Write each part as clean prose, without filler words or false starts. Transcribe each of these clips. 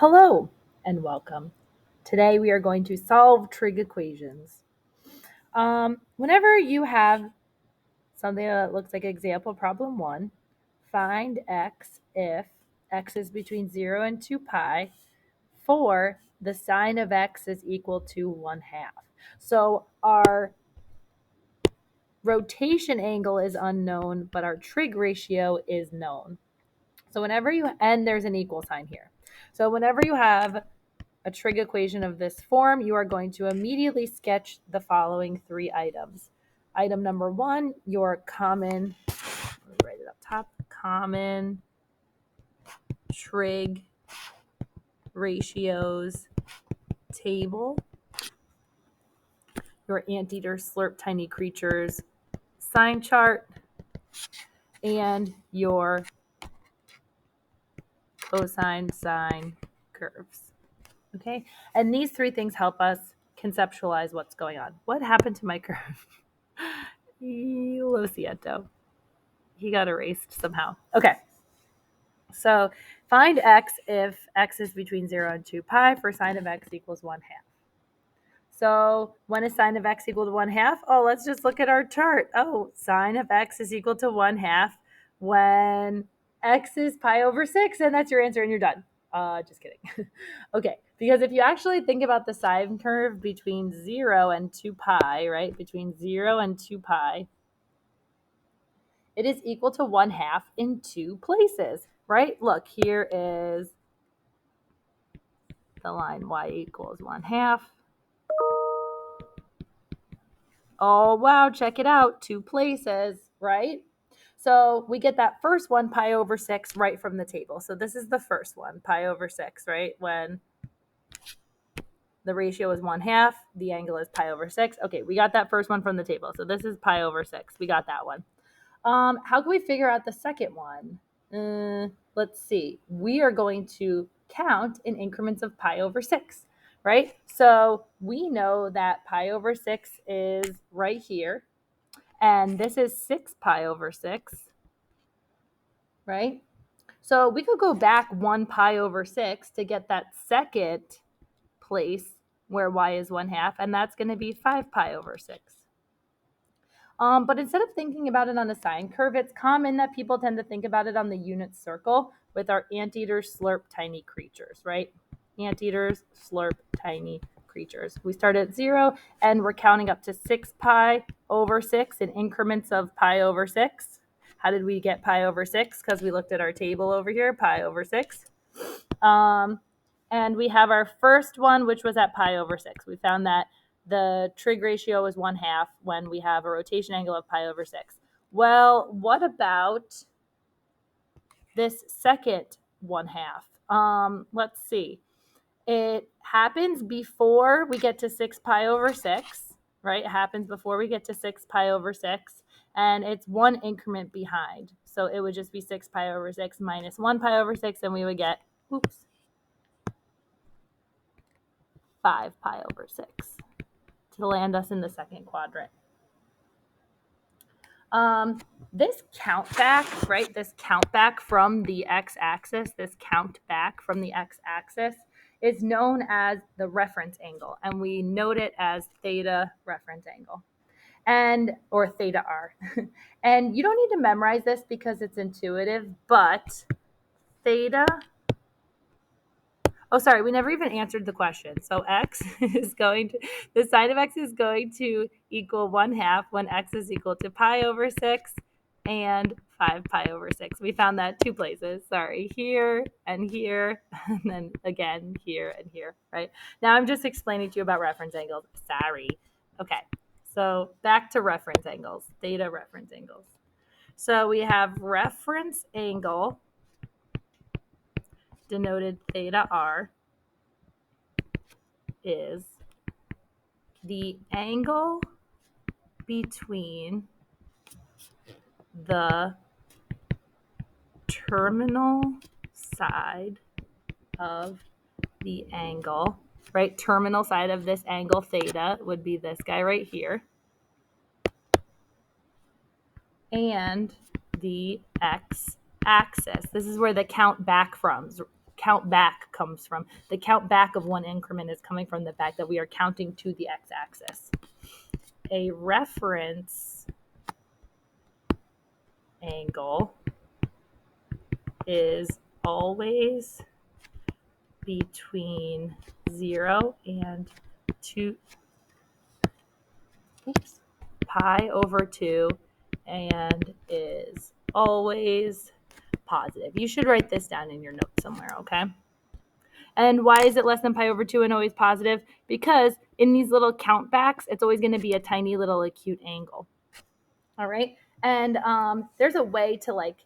Hello and welcome. Today we are going to solve trig equations. Whenever you have something that looks like example problem 1, find x if x is between 0 and 2 pi for the sine of x is equal to 1/2. So our rotation angle is unknown, but our trig ratio is known. So and there's an equal sign here. So whenever you have a trig equation of this form, you are going to immediately sketch the following 3 items. Item number 1, your common, let me write it up top, common trig ratios table, your anteater slurp tiny creatures sign chart, and your cosine sine curves. Okay, and these 3 things help us conceptualize what's going on. What happened to my curve? Lo siento. He got erased somehow. Okay. So find x if x is between 0 and 2 pi for sine of x equals 1/2. So when is sine of x equal to 1/2? Oh, let's just look at our chart. Oh, sine of x is equal to 1/2 when x is pi over 6, and that's your answer, and you're done. Just kidding. Okay, because if you actually think about the sine curve between 0 and 2 pi, right, between 0 and 2 pi, it is equal to 1/2 in 2 places, right? Look, here is the line y equals 1/2. Oh, wow, check it out, 2 places, right? So we get that first one, pi over 6, right from the table. So this is the first one, pi over 6, right? When the ratio is 1/2, the angle is pi over 6. Okay, we got that first one from the table. So this is pi over 6. We got that one. How can we figure out the second one? Let's see. We are going to count in increments of pi over 6, right? So we know that pi over 6 is right here, and this is 6 pi over 6, right? So we could go back 1 pi over 6 to get that second place where y is 1/2, and that's going to be 5 pi over 6. But instead of thinking about it on a sine curve, it's common that people tend to think about it on the unit circle with our anteaters slurp tiny creatures, right? Anteaters slurp tiny creatures. We start at 0 and we're counting up to 6 pi over 6 in increments of pi over 6. How did we get pi over 6? Because we looked at our table over here, pi over 6. And we have our first one, which was at pi over 6. We found that the trig ratio is 1/2 when we have a rotation angle of pi over 6. Well, what about this second 1/2? Let's see. It happens before we get to 6 pi over 6, right? It happens before we get to 6 pi over 6, and it's one increment behind. So it would just be 6 pi over 6 minus 1 pi over 6, and we would get, 5 pi over 6 to land us in the second quadrant. This count back, right? This count back from the x-axis, is known as the reference angle, and we note it as theta reference angle, or theta r. And you don't need to memorize this because it's intuitive, but theta. Oh, sorry, we never even answered the question. So the sine of x is going to equal 1/2 when x is equal to pi over 6 and 5 pi over 6. We found that 2 places. Sorry, here, and then again here and here, right? Now I'm just explaining to you about reference angles. Sorry. Okay, so back to reference angles, theta reference angles. So we have reference angle denoted theta r is the angle between the terminal side of the angle, right? Terminal side of this angle theta would be this guy right here, and the x-axis. This is where the count back count back comes from. The count back of one increment is coming from the fact that we are counting to the x-axis. A reference angle is always between 0 and 2 pi over 2 and is always positive. You should write this down in your notes somewhere, okay? And why is it less than pi over 2 and always positive? Because in these little count backs, it's always going to be a tiny little acute angle. All right? And there's a way to like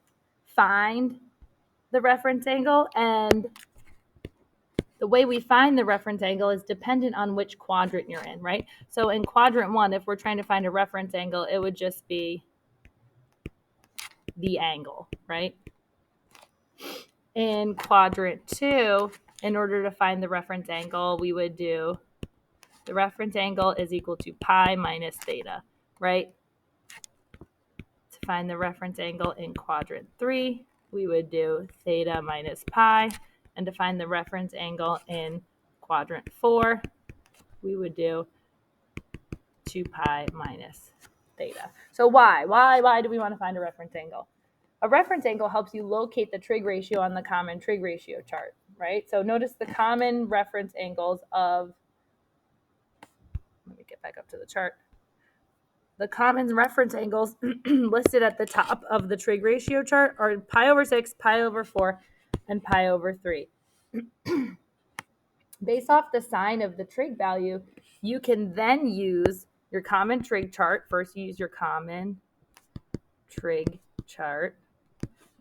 find the reference angle, and the way we find the reference angle is dependent on which quadrant you're in, right? So in quadrant 1, if we're trying to find a reference angle, it would just be the angle, right? In quadrant 2, in order to find the reference angle, we would do the reference angle is equal to pi minus theta, right? To find the reference angle in quadrant 3, we would do theta minus pi. And to find the reference angle in quadrant 4, we would do 2 pi minus theta. So why do we want to find a reference angle? A reference angle helps you locate the trig ratio on the common trig ratio chart, right? So notice the common reference angles of, let me get back up to the chart. The common reference angles listed at the top of the trig ratio chart are pi over 6, pi over 4, and pi over 3. Based off the sign of the trig value, you can then use your common trig chart. First, you use your common trig chart.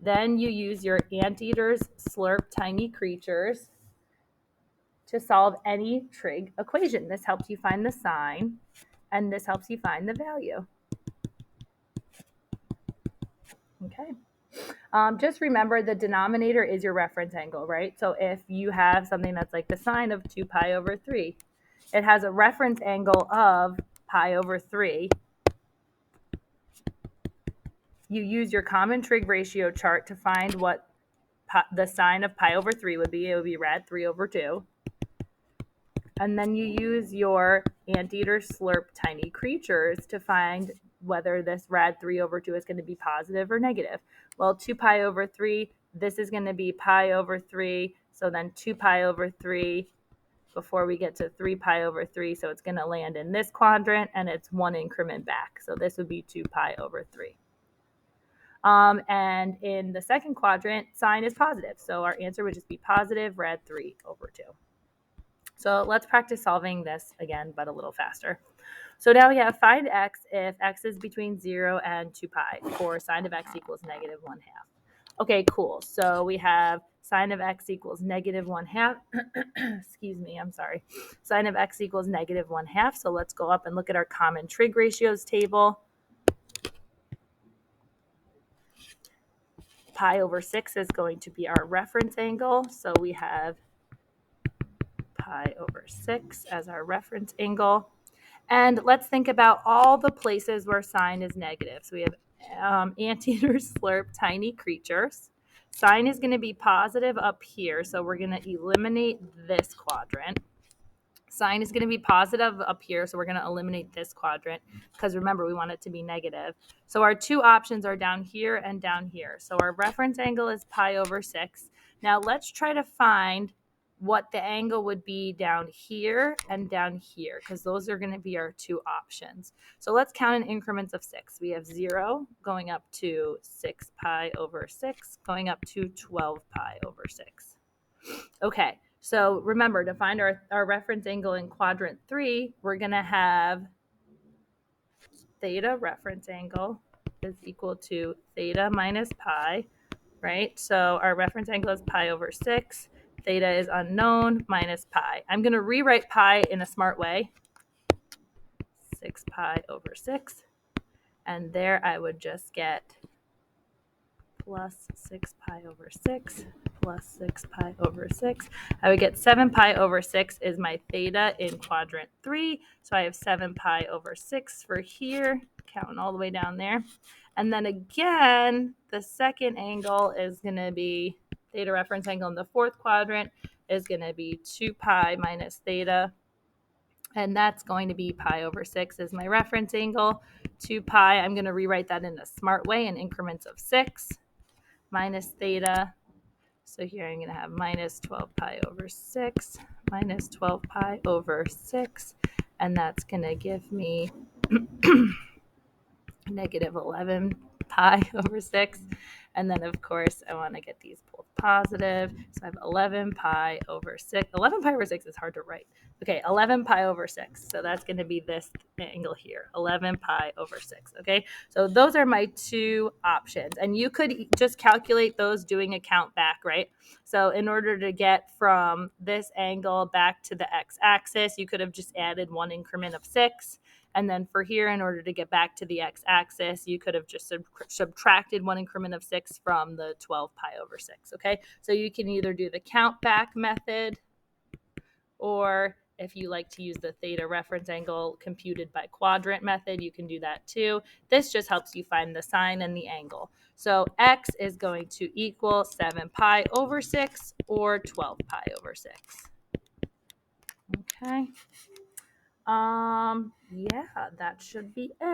Then you use your anteaters, slurp, tiny creatures to solve any trig equation. This helps you find the sign, and this helps you find the value. Okay. Just remember the denominator is your reference angle, right? So if you have something that's like the sine of 2 pi over 3, it has a reference angle of pi over 3. You use your common trig ratio chart to find what the sine of pi over 3 would be. It would be rad 3 over 2. And then you use your anteater, slurp, tiny creatures to find whether this rad 3 over 2 is going to be positive or negative. Well, 2 pi over 3, this is going to be pi over 3. So then 2 pi over 3 before we get to 3 pi over 3. So it's going to land in this quadrant, and it's one increment back. So this would be 2 pi over 3. And in the second quadrant, sine is positive. So our answer would just be positive rad 3 over 2. So let's practice solving this again, but a little faster. So now we have find x if x is between 0 and 2 pi for sine of x equals negative 1/2. Okay, cool. So we have sine of x equals negative 1/2. Excuse me, I'm sorry. Sine of x equals negative 1/2. So let's go up and look at our common trig ratios table. Pi over 6 is going to be our reference angle. So we have pi over 6 as our reference angle. And let's think about all the places where sine is negative. So we have anteaters, slurp, tiny creatures. Sine is going to be positive up here, so we're going to eliminate this quadrant. Sine is going to be positive up here, so we're going to eliminate this quadrant because remember, we want it to be negative. So our two options are down here and down here. So our reference angle is pi over 6. Now let's try to find what the angle would be down here and down here, because those are going to be our two options. So let's count in increments of 6. We have 0 going up to 6 pi over 6, going up to 12 pi over 6. Okay, so remember, to find our reference angle in quadrant 3, we're going to have theta reference angle is equal to theta minus pi, right? So our reference angle is pi over 6. Theta is unknown, minus pi. I'm going to rewrite pi in a smart way. 6 pi over 6. And there I would just get plus 6 pi over 6 plus 6 pi over 6. I would get 7 pi over 6 is my theta in quadrant 3. So I have 7 pi over 6 for here, counting all the way down there. And then again, the second angle is going to be Theta reference angle in the fourth quadrant is going to be 2 pi minus theta. And that's going to be pi over 6 as my reference angle. 2 pi, I'm going to rewrite that in a smart way in increments of 6 minus theta. So here I'm going to have minus 12 pi over 6 minus 12 pi over 6. And that's going to give me negative 11 pi over 6. And then, of course, I want to get these both positive. So I have 11 pi over 6. 11 pi over 6 is hard to write. Okay, 11 pi over 6. So that's going to be this angle here, 11 pi over 6. Okay, so those are my two options. And you could just calculate those doing a count back, right? So in order to get from this angle back to the x-axis, you could have just added one increment of 6. And then for here, in order to get back to the x-axis, you could have just subtracted one increment of 6 from the 12 pi over 6, okay? So you can either do the count back method, or if you like to use the theta reference angle computed by quadrant method, you can do that too. This just helps you find the sine and the angle. So x is going to equal 7 pi over 6 or 12 pi over 6. Okay. Yeah, that should be it.